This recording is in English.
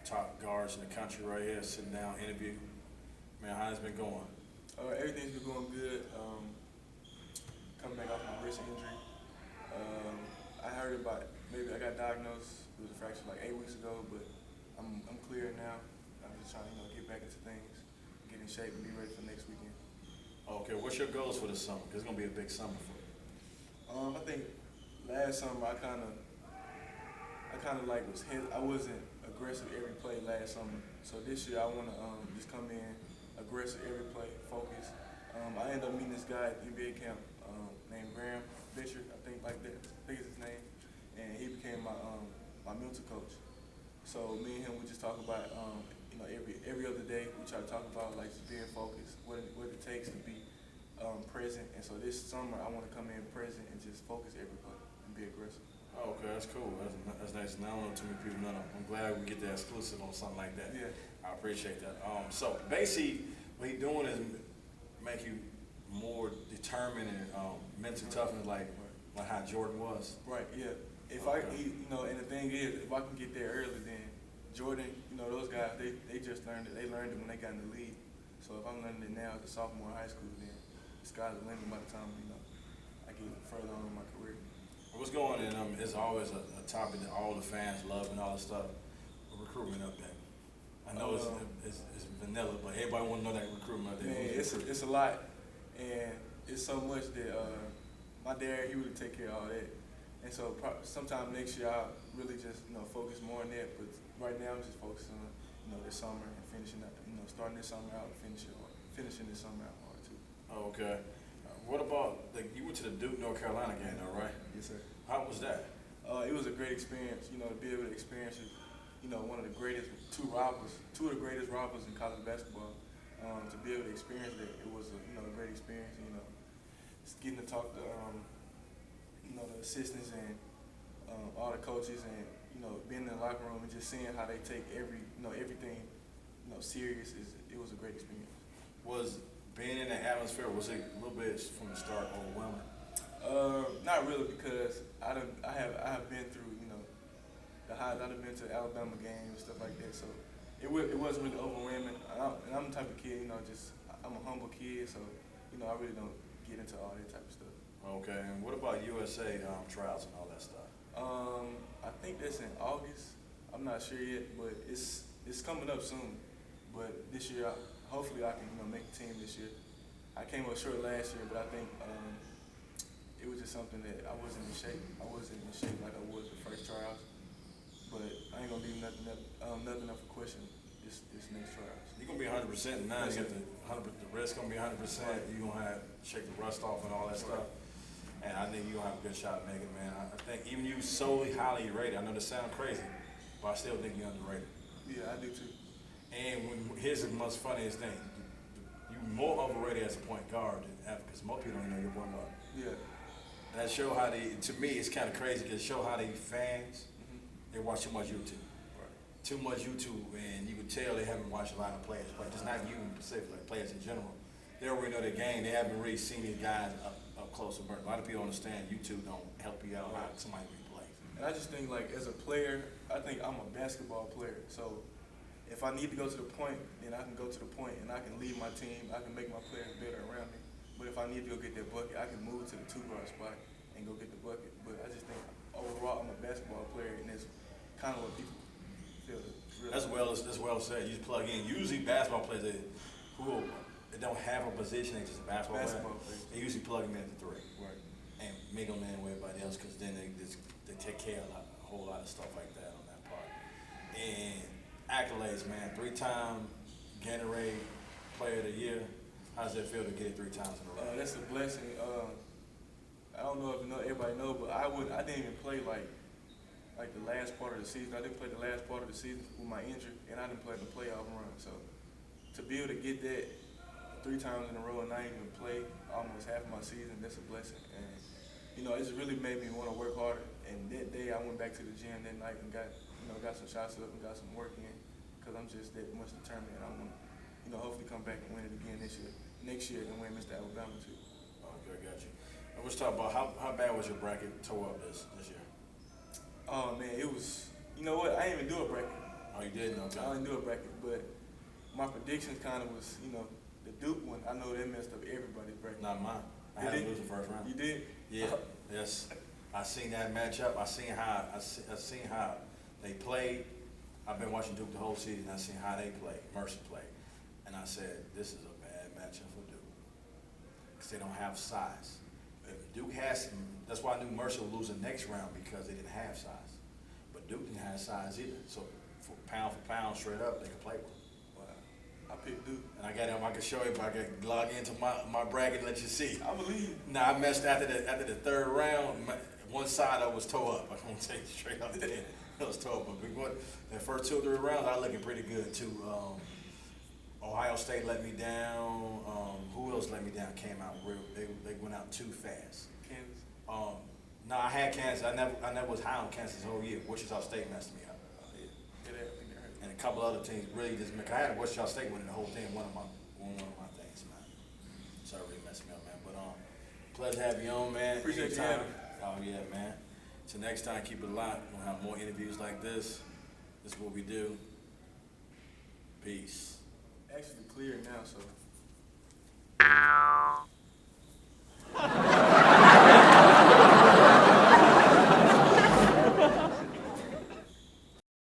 top guards in the country right here, sitting down, interview. Man, how's it been going? Everything's been going good. Coming back off my wrist injury. I heard about maybe I got diagnosed with a fracture like 8 weeks ago, but I'm clear now. I'm just trying to get back into things, get in shape, and be ready for next weekend. Okay, what's your goals for this summer? Because it's gonna be a big summer for you. I think last summer I kind of like I wasn't aggressive every play last summer. So this year I want to just come in aggressive every play, focus. I ended up meeting this guy at the NBA camp named Graham Fisher, I think is his name, and he became my mental coach. So me and him we just talk about every other day we try to talk about like just being focused, what it takes to be present. And so this summer I want to come in present and just focus every play and be aggressive. Oh, okay, that's cool. That's nice. Now I don't know too many people know that. I'm glad we get that exclusive on something like that. Yeah. I appreciate that. So basically, what he's doing is make you more determined and mental toughness, like how Jordan was. Right. Yeah. If Okay. and the thing is, if I can get there early, then Jordan, those guys, they just learned it. They learned it when they got in the league. So if I'm learning it now as a sophomore in high school, then the sky's the limit by the time I get further on in my career. What's going on? It's always a topic that all the fans love and all this stuff. Recruitment update. I know it's vanilla, but everybody want to know that recruitment update. Man, it's a lot, and it's so much that my dad he really take care of all that. And so sometime next year I'll really just focus more on that. But right now I'm just focusing on this summer and finishing up, starting this summer out and finishing this summer out hard too. Oh, okay. What about you went to the Duke North Carolina game though, right? Yes, sir. How was that? It was a great experience. To be able to experience it. One of the greatest two of the greatest rivals in college basketball. To be able to experience that, it was a great experience. Just getting to talk to the assistants and all the coaches, and being in the locker room and just seeing how they take everything serious. It was a great experience. Was being in the atmosphere, was it a little bit from the start overwhelming? Not really, because I have been through the highs. I've been to Alabama games and stuff like that, so it wasn't really overwhelming. And I'm the type of kid, I'm a humble kid, so I really don't get into all that type of stuff. Okay, and what about USA trials and all that stuff? I think that's in August. I'm not sure yet, but it's coming up soon. But this year, hopefully I can make the team this year. I came up short last year, but I think it was just something that I wasn't in shape. I wasn't in shape like I was the first trials. But I ain't gonna leave nothing up for question this next trials. You're gonna be 100% now. You got the rest gonna be 100%. You're gonna have shake the rust off and all that stuff. And I think you're gonna have a good shot at making it, man. I think even you solely highly rated. I know this sounds crazy, but I still think you're underrated. Yeah, I do too. And here's the most funniest thing: you're more overrated as a point guard than ever, because most people don't even know you're point guard. Yeah. That show how to me, it's kind of crazy because it show how they fans, they watch too much YouTube. Right. Too much YouTube, and you can tell they haven't watched a lot of players play. Just not you in specific, like players in general. They already know the game. They haven't really seen these guys up close and personal. A lot of people don't understand YouTube don't help you out how somebody replays. And I just think, like, as a player, I think I'm a basketball player. So if I need to go to the point, then I can go to the point and I can lead my team. I can make my players better around me. But if I need to go get that bucket, I can move to the two-guard spot and go get the bucket. But I just think overall I'm a basketball player, and that's kind of what people feel. That's well said. You just plug in. Usually basketball players they don't have a position, they just a basketball player. They usually plug them in at the three. Right. And make them in with everybody else, because then they take care of a whole lot of stuff like that on that part. And accolades, man. 3-time Gatorade Player of the Year. How does it feel to get it 3 times in a row? That's a blessing. I don't know if everybody know, but I didn't even play like the last part of the season. I didn't play the last part of the season with my injury, and I didn't play the playoff run. So to be able to get that 3 times in a row and not even play almost half of my season, that's a blessing. And it's really made me want to work harder. And that day I went back to the gym that night and got some shots up and got some work in, because I'm just that much determined. And I want to hopefully come back and win it again next year and win Mr. Alabama too. Okay, got you. And let's talk about how bad was your bracket tore up this year? Oh man, it was. You know what? I didn't even do a bracket. Oh, you didn't? Okay. I didn't do a bracket, but my predictions kind of was, you know, the Duke one. I know they messed up everybody's bracket. Not mine. I had to lose the first round. You did? Yeah. Yes. I seen that matchup. I seen how they played. I've been watching Duke the whole season. I seen how they played, Mercer played, and I said, this is a bad matchup for Duke because they don't have size. If Duke has, that's why I knew Mercer would lose the next round because they didn't have size. But Duke didn't have size either. So for pound, straight up, they could play with them. I picked Duke. And I got him. I can show you if I can log into my bracket and let you see. I believe. Now I messed after the third round. One side I was toe up. I'm gonna take it straight up there. I was toe up. But we went the first 2 or 3 rounds. I was looking pretty good too. Ohio State let me down. Who else let me down? Came out real. They went out too fast. Kansas. No, I had Kansas. I never was high on Kansas the whole year. Wichita State messed me up. And a couple other teams really just make. I had Wichita State winning the whole thing. One of my things, man. So it really messed me up, man. But pleasure to have you on, man. Appreciate you Anytime. having me. Oh yeah, man. Till next time, keep it locked. We'll have more interviews like this. This is what we do. Peace. Actually clear now, so.